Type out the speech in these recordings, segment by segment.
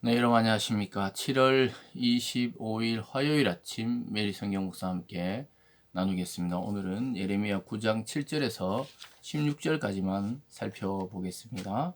네, 여러분 안녕하십니까. 7월 25일 화요일 아침 매일 성경 묵상와 함께 나누겠습니다. 오늘은 예레미야 9장 7절에서 16절까지만 살펴보겠습니다.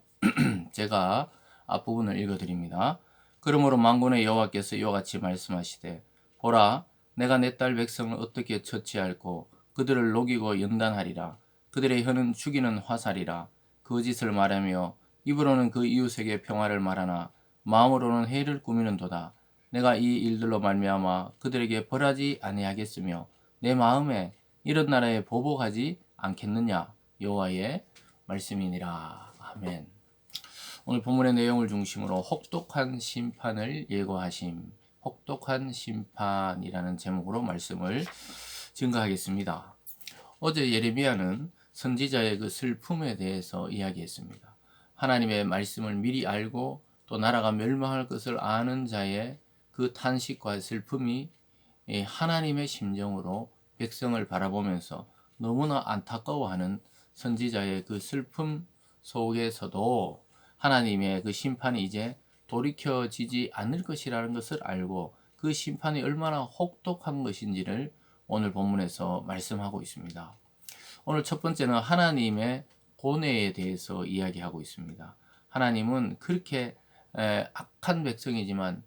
제가 앞부분을 읽어드립니다. 그러므로 만군의 여호와께서 이와 같이 말씀하시되, 보라, 내가 내 딸 백성을 어떻게 처치할꼬. 그들을 녹이고 연단하리라. 그들의 혀는 죽이는 화살이라. 거짓을 말하며 입으로는 그 이웃에게 평화를 말하나 마음으로는 해를 꾸미는도다. 내가 이 일들로 말미암아 그들에게 벌하지 아니하겠으며 내 마음에 이런 나라에 보복하지 않겠느냐. 여호와의 말씀이니라. 아멘. 오늘 본문의 내용을 중심으로 혹독한 심판을 예고하심, 혹독한 심판이라는 제목으로 말씀을 증거하겠습니다. 어제 예레미야는 선지자의 그 슬픔에 대해서 이야기했습니다. 하나님의 말씀을 미리 알고 또 나라가 멸망할 것을 아는 자의 그 탄식과 슬픔이 하나님의 심정으로 백성을 바라보면서 너무나 안타까워하는 선지자의 그 슬픔 속에서도 하나님의 그 심판이 이제 돌이켜지지 않을 것이라는 것을 알고 그 심판이 얼마나 혹독한 것인지를 오늘 본문에서 말씀하고 있습니다. 오늘 첫 번째는 하나님의 고뇌에 대해서 이야기하고 있습니다. 하나님은 그렇게 악한 백성이지만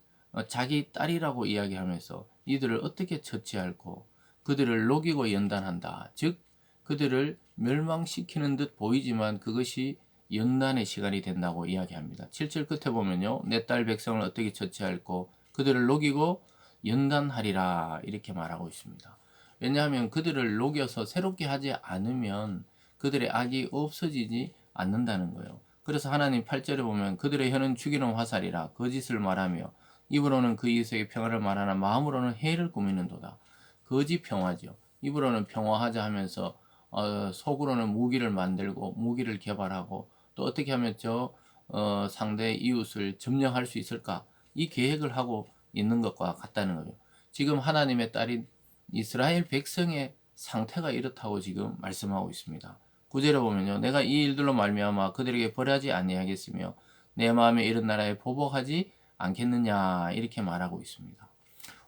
자기 딸이라고 이야기하면서 이들을 어떻게 처치할고 그들을 녹이고 연단한다. 즉 그들을 멸망시키는 듯 보이지만 그것이 연단의 시간이 된다고 이야기합니다. 7절 끝에 보면요. 내 딸 백성을 어떻게 처치할고 그들을 녹이고 연단하리라 이렇게 말하고 있습니다. 왜냐하면 그들을 녹여서 새롭게 하지 않으면 그들의 악이 없어지지 않는다는 거예요. 그래서 하나님 8절에 보면 그들의 혀는 죽이는 화살이라 거짓을 말하며 입으로는 그 이웃에게 평화를 말하나 마음으로는 해를 꾸미는도다. 거짓 평화죠. 입으로는 평화하자 하면서 속으로는 무기를 만들고 무기를 개발하고 또 어떻게 하면 상대의 이웃을 점령할 수 있을까? 이 계획을 하고 있는 것과 같다는 거죠. 지금 하나님의 딸인 이스라엘 백성의 상태가 이렇다고 지금 말씀하고 있습니다. 9절에 보면요. 내가 이 일들로 말미암아 그들에게 벌하지 아니하겠으며 내 마음에 이런 나라에 보복하지 않겠느냐 이렇게 말하고 있습니다.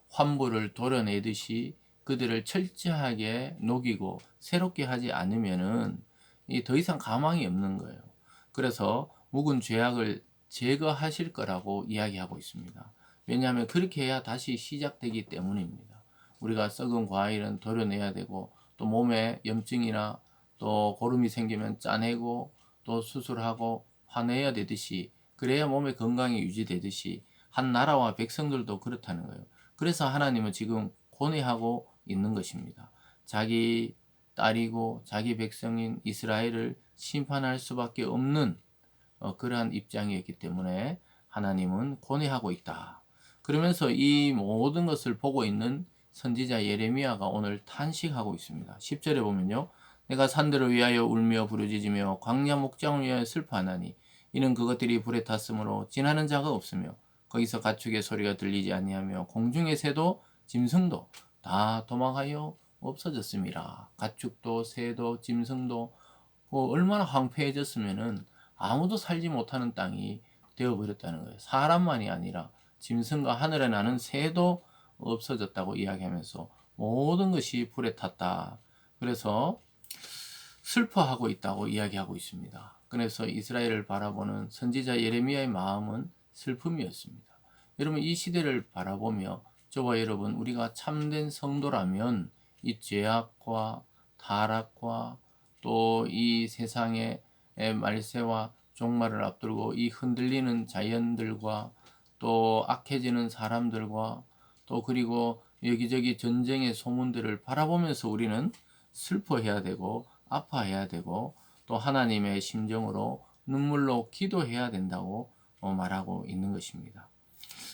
환부를 도려내듯이 그들을 철저하게 녹이고 새롭게 하지 않으면은 더 이상 가망이 없는 거예요. 그래서 묵은 죄악을 제거하실 거라고 이야기하고 있습니다. 왜냐하면 그렇게 해야 다시 시작되기 때문입니다. 우리가 썩은 과일은 도려내야 되고 또 몸에 염증이나 또 고름이 생기면 짜내고 또 수술하고 화내야 되듯이 그래야 몸의 건강이 유지되듯이 한 나라와 백성들도 그렇다는 거예요. 그래서 하나님은 지금 고뇌하고 있는 것입니다. 자기 딸이고 자기 백성인 이스라엘을 심판할 수밖에 없는 그러한 입장이었기 때문에 하나님은 고뇌하고 있다. 그러면서 이 모든 것을 보고 있는 선지자 예레미야가 오늘 탄식하고 있습니다. 10절에 보면요. 내가 산들을 위하여 울며 부르짖으며 광야 목장을 위하여 슬퍼하나니 이는 그것들이 불에 탔으므로 지나는 자가 없으며 거기서 가축의 소리가 들리지 아니하며 공중의 새도 짐승도 다 도망하여 없어졌습니다. 가축도 새도 짐승도 얼마나 황폐해졌으면은 아무도 살지 못하는 땅이 되어버렸다는 거예요. 사람만이 아니라 짐승과 하늘에 나는 새도 없어졌다고 이야기하면서 모든 것이 불에 탔다. 그래서 슬퍼하고 있다고 이야기하고 있습니다. 그래서 이스라엘을 바라보는 선지자 예레미야의 마음은 슬픔이었습니다. 여러분 이 시대를 바라보며 저와 여러분 우리가 참된 성도라면 이 죄악과 타락과 또 이 세상의 말세와 종말을 앞두고 이 흔들리는 자연들과 또 악해지는 사람들과 또 그리고 여기저기 전쟁의 소문들을 바라보면서 우리는 슬퍼해야 되고 아파해야 되고 또 하나님의 심정으로 눈물로 기도해야 된다고 말하고 있는 것입니다.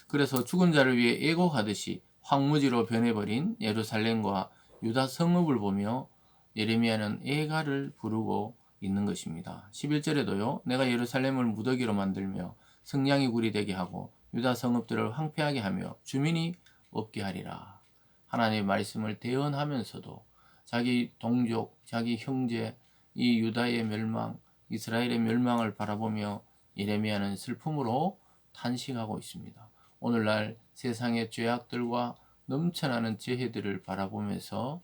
그래서 죽은 자를 위해 애곡하듯이 황무지로 변해버린 예루살렘과 유다 성읍을 보며 예레미야는 애가를 부르고 있는 것입니다. 11절에도요. 내가 예루살렘을 무더기로 만들며 성냥이 굴이 되게 하고 유다 성읍들을 황폐하게 하며 주민이 없게 하리라. 하나님의 말씀을 대언하면서도 자기 동족, 자기 형제, 이 유다의 멸망, 이스라엘의 멸망을 바라보며 예레미야는 슬픔으로 탄식하고 있습니다. 오늘날 세상의 죄악들과 넘쳐나는 재해들을 바라보면서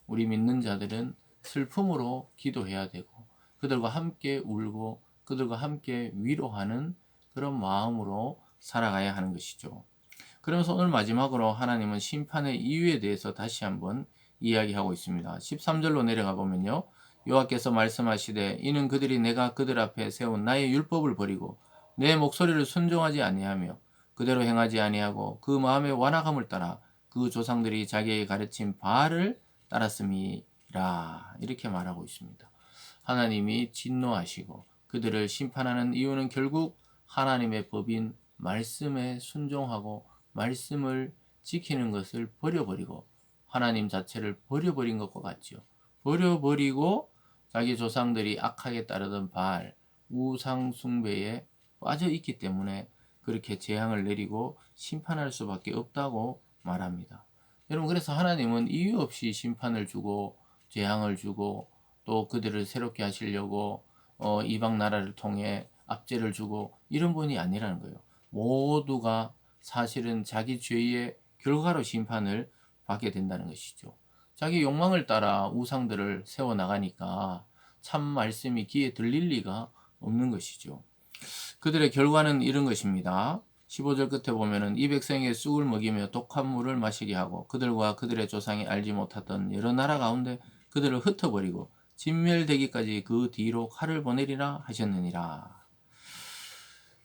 우리 믿는 자들은 슬픔으로 기도해야 되고 그들과 함께 울고 그들과 함께 위로하는 그런 마음으로 살아가야 하는 것이죠. 그러면서 오늘 마지막으로 하나님은 심판의 이유에 대해서 다시 한번 이야기하고 있습니다. 13절로 내려가 보면요. 여호와께서 말씀하시되 이는 그들이 내가 그들 앞에 세운 나의 율법을 버리고 내 목소리를 순종하지 아니하며 그대로 행하지 아니하고 그 마음의 완악함을 따라 그 조상들이 자기에게 가르친 바알을 따랐음이라 이렇게 말하고 있습니다. 하나님이 진노하시고 그들을 심판하는 이유는 결국 하나님의 법인 말씀에 순종하고 말씀을 지키는 것을 버려버리고 하나님 자체를 버려버린 것과 같죠. 버려버리고 자기 조상들이 악하게 따르던 바알, 우상 숭배에 빠져 있기 때문에 그렇게 재앙을 내리고 심판할 수밖에 없다고 말합니다. 여러분 그래서 하나님은 이유 없이 심판을 주고 재앙을 주고 또 그들을 새롭게 하시려고 이방 나라를 통해 압제를 주고 이런 분이 아니라는 거예요. 모두가 사실은 자기 죄의 결과로 심판을 받게 된다는 것이죠. 자기 욕망을 따라 우상들을 세워나가니까 참 말씀이 귀에 들릴 리가 없는 것이죠. 그들의 결과는 이런 것입니다. 15절 끝에 보면은 이 백성에게 쑥을 먹이며 독한 물을 마시게 하고 그들과 그들의 조상이 알지 못하던 여러 나라 가운데 그들을 흩어버리고 진멸되기까지 그 뒤로 칼을 보내리라 하셨느니라.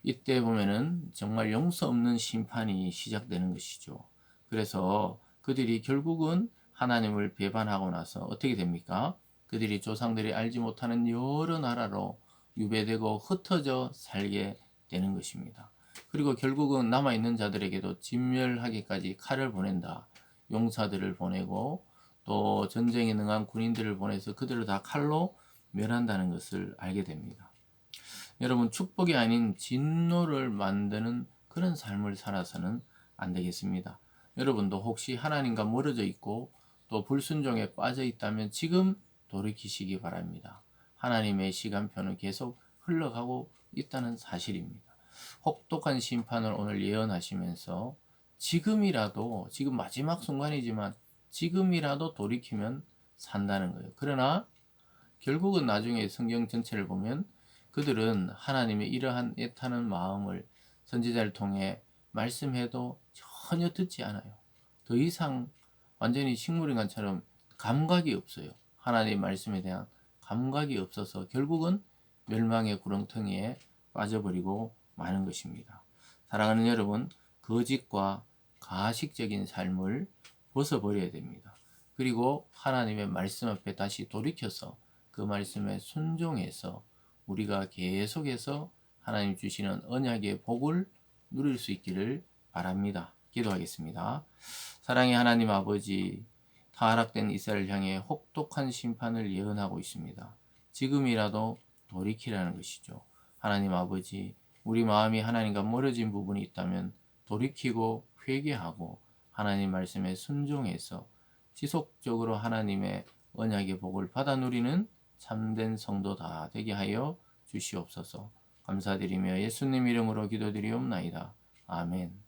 이때 보면은 정말 용서 없는 심판이 시작되는 것이죠. 그래서 그들이 결국은 하나님을 배반하고 나서 어떻게 됩니까? 그들이 조상들이 알지 못하는 여러 나라로 유배되고 흩어져 살게 되는 것입니다. 그리고 결국은 남아있는 자들에게도 진멸하기까지 칼을 보낸다. 용사들을 보내고 또 전쟁에 능한 군인들을 보내서 그들을 다 칼로 멸한다는 것을 알게 됩니다. 여러분 축복이 아닌 진노를 만드는 그런 삶을 살아서는 안 되겠습니다. 여러분도 혹시 하나님과 멀어져 있고 또 불순종에 빠져 있다면 지금 돌이키시기 바랍니다. 하나님의 시간표는 계속 흘러가고 있다는 사실입니다. 혹독한 심판을 오늘 예언하시면서 지금이라도 지금 마지막 순간이지만 지금이라도 돌이키면 산다는 거예요. 그러나 결국은 나중에 성경 전체를 보면 그들은 하나님의 이러한 애타는 마음을 선지자를 통해 말씀해도 전혀 듣지 않아요. 더 이상 완전히 식물인간처럼 감각이 없어요. 하나님의 말씀에 대한 감각이 없어서 결국은 멸망의 구렁텅이에 빠져버리고 마는 것입니다. 사랑하는 여러분, 거짓과 가식적인 삶을 벗어버려야 됩니다. 그리고 하나님의 말씀 앞에 다시 돌이켜서 그 말씀에 순종해서 우리가 계속해서 하나님 주시는 언약의 복을 누릴 수 있기를 바랍니다. 기도하겠습니다. 사랑의 하나님 아버지, 타락된 이스라엘 향해 혹독한 심판을 예언하고 있습니다. 지금이라도 돌이키라는 것이죠. 하나님 아버지, 우리 마음이 하나님과 멀어진 부분이 있다면 돌이키고 회개하고 하나님 말씀에 순종해서 지속적으로 하나님의 언약의 복을 받아 누리는 참된 성도 다 되게 하여 주시옵소서. 감사드리며 예수님 이름으로 기도드리옵나이다. 아멘.